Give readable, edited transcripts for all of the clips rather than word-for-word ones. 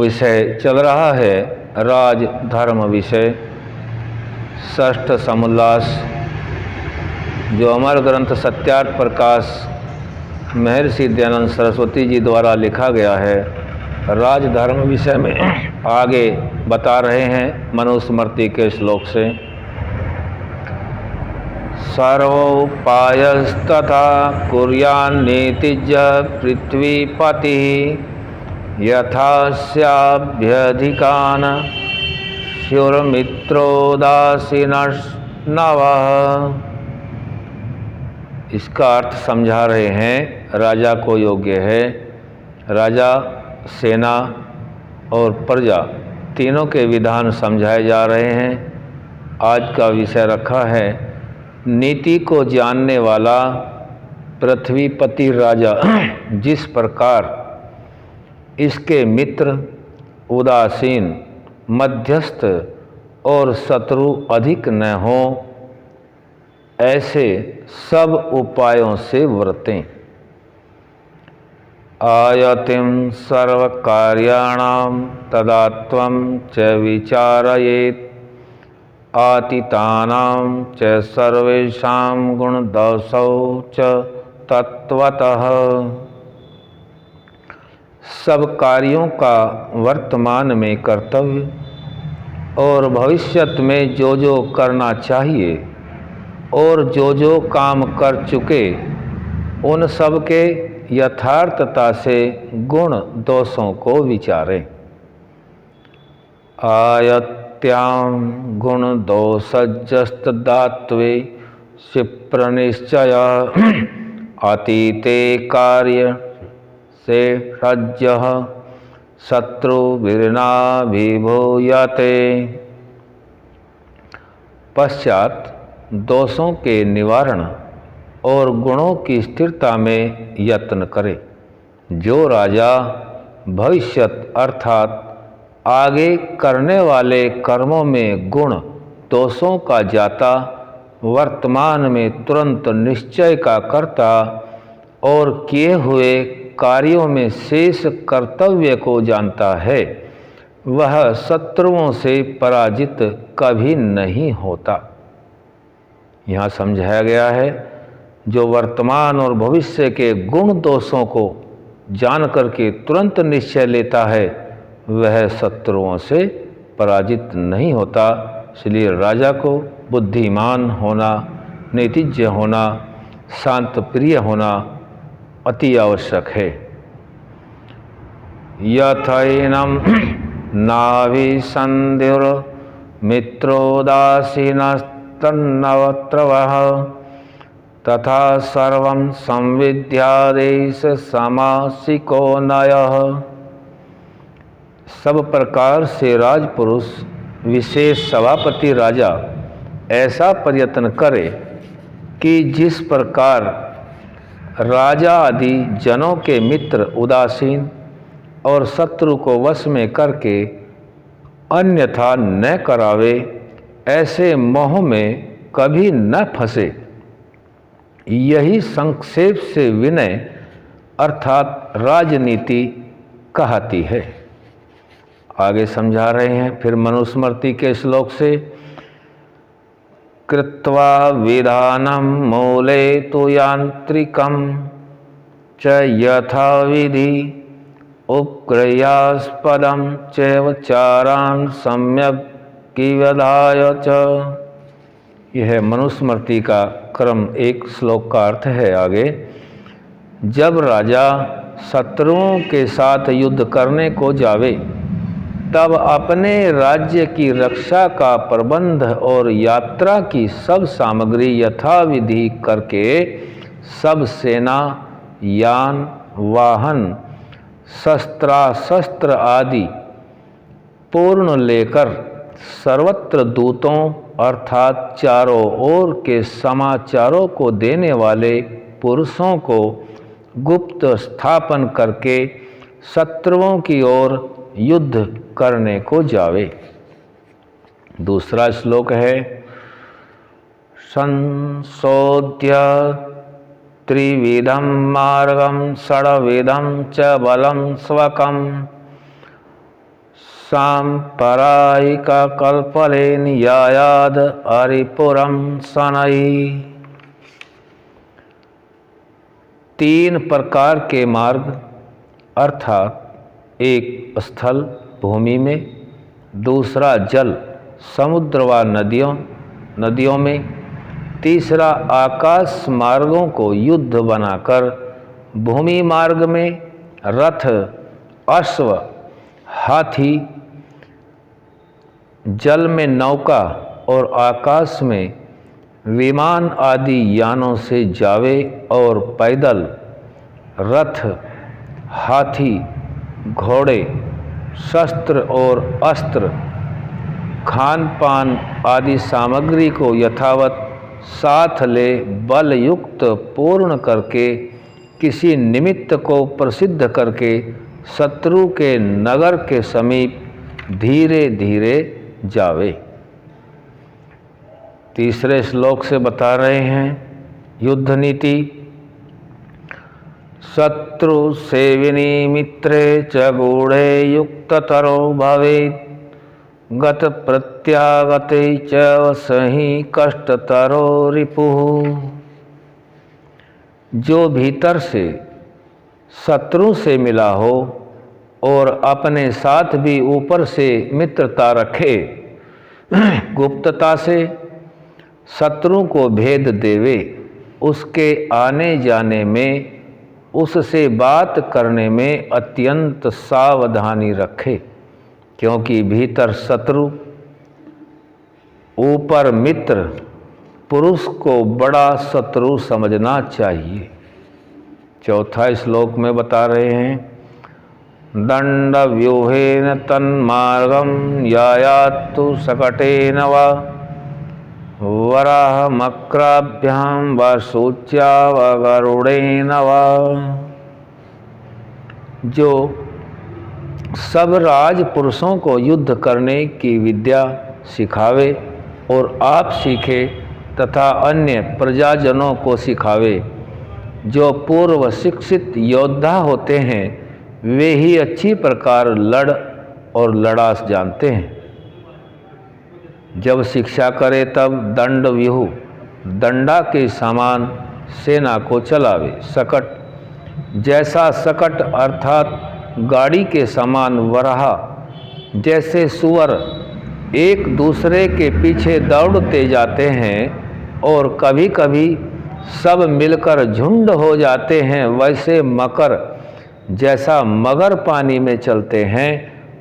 विषय चल रहा है राज धर्म विषय, षष्ठ समोल्लास, जो अमर ग्रंथ सत्यार्थ प्रकाश महर्षि दयानंद सरस्वती जी द्वारा लिखा गया है। राज धर्म विषय में आगे बता रहे हैं मनुस्मृति के श्लोक से। सर्वोपायस्तथा कुर्यान्नीतिज पृथ्वीपतिः यथा स्याभ्यधिकान् स्युर्मित्रोदासीनः। इसका अर्थ समझा रहे हैं। राजा को योग्य है, राजा, सेना और प्रजा तीनों के विधान समझाए जा रहे हैं। आज का विषय रखा है नीति को जानने वाला पृथ्वीपति राजा जिस प्रकार इसके मित्र, उदासीन, मध्यस्थ और शत्रु अधिक न हों, ऐसे सब उपायों से व्रतें। आयतिं सर्वकार्याणां तदा त्वं च विचारयेत् आतीतानां च सर्वेषां गुणदोषौ च तत्वतः। सब कार्यों का वर्तमान में कर्तव्य और भविष्यत में जो जो करना चाहिए और जो जो काम कर चुके उन सब के यथार्थता से गुण दोषों को विचारें। आयत्यां गुण दोषजस्तदात्वे क्षिप्रनिश्चय अतीते कार्य से सज्जः शत्रुभिर्नाभिभूयते। पश्चात दोषों के निवारण और गुणों की स्थिरता में यत्न करे। जो राजा भविष्यत अर्थात आगे करने वाले कर्मों में गुण दोषों का जाता, वर्तमान में तुरंत निश्चय का करता और किए हुए कार्यों में शेष कर्तव्य को जानता है, वह शत्रुओं से पराजित कभी नहीं होता। यहाँ समझाया गया है जो वर्तमान और भविष्य के गुण दोषों को जान करके तुरंत निश्चय लेता है, वह शत्रुओं से पराजित नहीं होता। इसलिए राजा को बुद्धिमान होना, नीतिज्ञ होना, शांत प्रिय होना अति आवश्यक है। यथैनं नाभिसन्धिर्मित्रोदासीनस्तन्नवत्रवः तथा सर्वं संविद्यादेश समासिको नयः। सब प्रकार से राजपुरुष विशेष सभापति राजा ऐसा प्रयत्न करे कि जिस प्रकार राजा आदि जनों के मित्र उदासीन और शत्रु को वश में करके अन्यथा न करावे, ऐसे मोह में कभी न फंसे। यही संक्षेप से विनय अर्थात राजनीति कहती है। आगे समझा रहे हैं फिर मनुस्मृति के श्लोक से। कृत्वा विधानं मूले तु यांत्रिकं च यथा विधि उपक्रियास्पदं चैव चारान् सम्यक् विविधाय च। यह मनुस्मृति का क्रम एक श्लोक का अर्थ है। आगे जब राजा शत्रुओं के साथ युद्ध करने को जावे, तब अपने राज्य की रक्षा का प्रबंध और यात्रा की सब सामग्री यथाविधि करके सब सेना, यान, वाहन, शस्त्रास्त्र आदि पूर्ण लेकर सर्वत्र दूतों अर्थात चारों ओर के समाचारों को देने वाले पुरुषों को गुप्त स्थापन करके शत्रुओं की ओर युद्ध करने को जावे। दूसरा श्लोक है संशोध्य त्रिविधं मार्गं षड्विधं च बलं स्वकं सांपरायिका कल्पले नियायाद हरिपुरम सनई। 3 प्रकार के मार्ग अर्थात एक स्थल भूमि में, दूसरा जल समुद्र व नदियों में, तीसरा आकाश मार्गों को युद्ध बनाकर भूमि मार्ग में रथ, अश्व, हाथी, जल में नौका और आकाश में विमान आदि यानों से जावे और पैदल रथ, हाथी, घोड़े, शस्त्र और अस्त्र, खान पान आदि सामग्री को यथावत साथ ले बल युक्त पूर्ण करके किसी निमित्त को प्रसिद्ध करके शत्रु के नगर के समीप धीरे धीरे जावे। तीसरे श्लोक से बता रहे हैं युद्ध नीति। शत्रु सेविनी मित्रे च गूढ़े युक्ततरो भवेत् गत प्रत्यागते च सही कष्टतरो रिपुः। जो भीतर से शत्रु से मिला हो और अपने साथ भी ऊपर से मित्रता रखे, गुप्तता से शत्रु को भेद देवे, उसके आने जाने में, उससे बात करने में अत्यंत सावधानी रखे, क्योंकि भीतर शत्रु ऊपर मित्र, पुरुष को बड़ा शत्रु समझना चाहिए। चौथा श्लोक में बता रहे हैं दंड व्यूहेन तन्मार्गम यायात्तु सकटेन वा वराहमक्राभ्याम व सूच्या व गरुड़ेन वा। जो सब राजपुरुषों को युद्ध करने की विद्या सिखावे और आप सीखे तथा अन्य प्रजाजनों को सिखावे, जो पूर्व शिक्षित योद्धा होते हैं वे ही अच्छी प्रकार लड़ और लड़ास जानते हैं। जब शिक्षा करे तब दंड व्यूह, दंडा के समान सेना को चलावे। सकट, जैसा सकट अर्थात गाड़ी के समान वराह, जैसे सुअर एक दूसरे के पीछे दौड़ते जाते हैं और कभी कभी सब मिलकर झुंड हो जाते हैं, वैसे मकर, जैसा मगर पानी में चलते हैं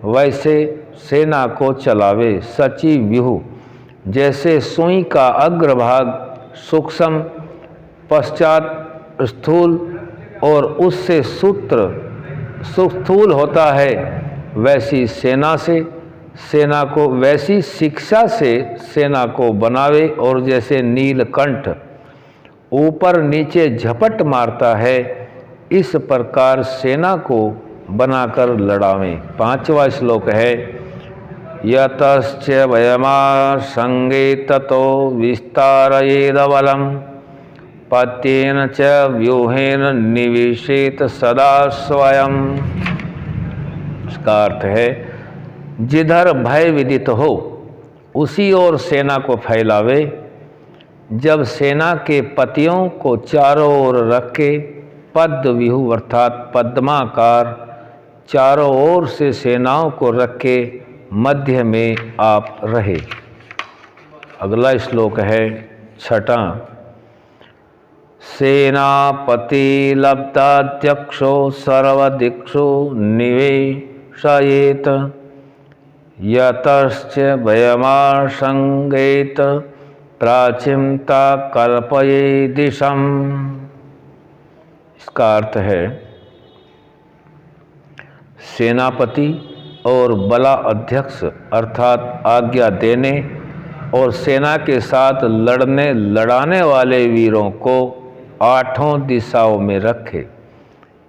वैसे सेना को चलावे। सची व्यूह, जैसे सुई का अग्रभाग सूक्ष्म, पश्चात स्थूल और उससे स्थूल होता है, वैसी वैसी शिक्षा से सेना को बनावे। और जैसे नीलकंठ ऊपर नीचे झपट मारता है, इस प्रकार सेना को बनाकर लड़ावें। 5वां श्लोक है यतश्च वयमासंगे ततो विस्तारयेद बलम पत्येन च व्यूहेन निविशेत सदा स्वयं। इसका अर्थ है जिधर भय विदित हो उसी ओर सेना को फैलावे। जब सेना के पतियों को चारों ओर रखे, पद्म व्यूह अर्थात पद्माकार चारों ओर से सेनाओं को रखे, मध्य में आप रहे। अगला श्लोक है 6वां। सेनापति लब्धाध्यक्षो सर्वदिक्षु निवेशयेत यतश्च भयमाशंकेत प्राचिमता कल्पये दिशम। इसका अर्थ है सेनापति और बला अध्यक्ष अर्थात आज्ञा देने और सेना के साथ लड़ाने वाले वीरों को 8 दिशाओं में रखे।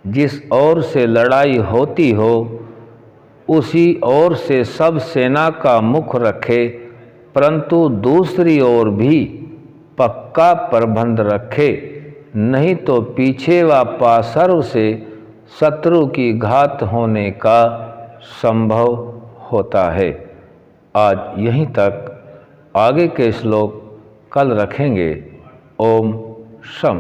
जिस ओर से लड़ाई होती हो उसी ओर से सब सेना का मुख रखे, परंतु दूसरी ओर भी पक्का प्रबंध रखे, नहीं तो पीछे व पार्श्व से शत्रु की घात होने का संभव होता है। आज यहीं तक, आगे के श्लोक कल रखेंगे। ओम शम।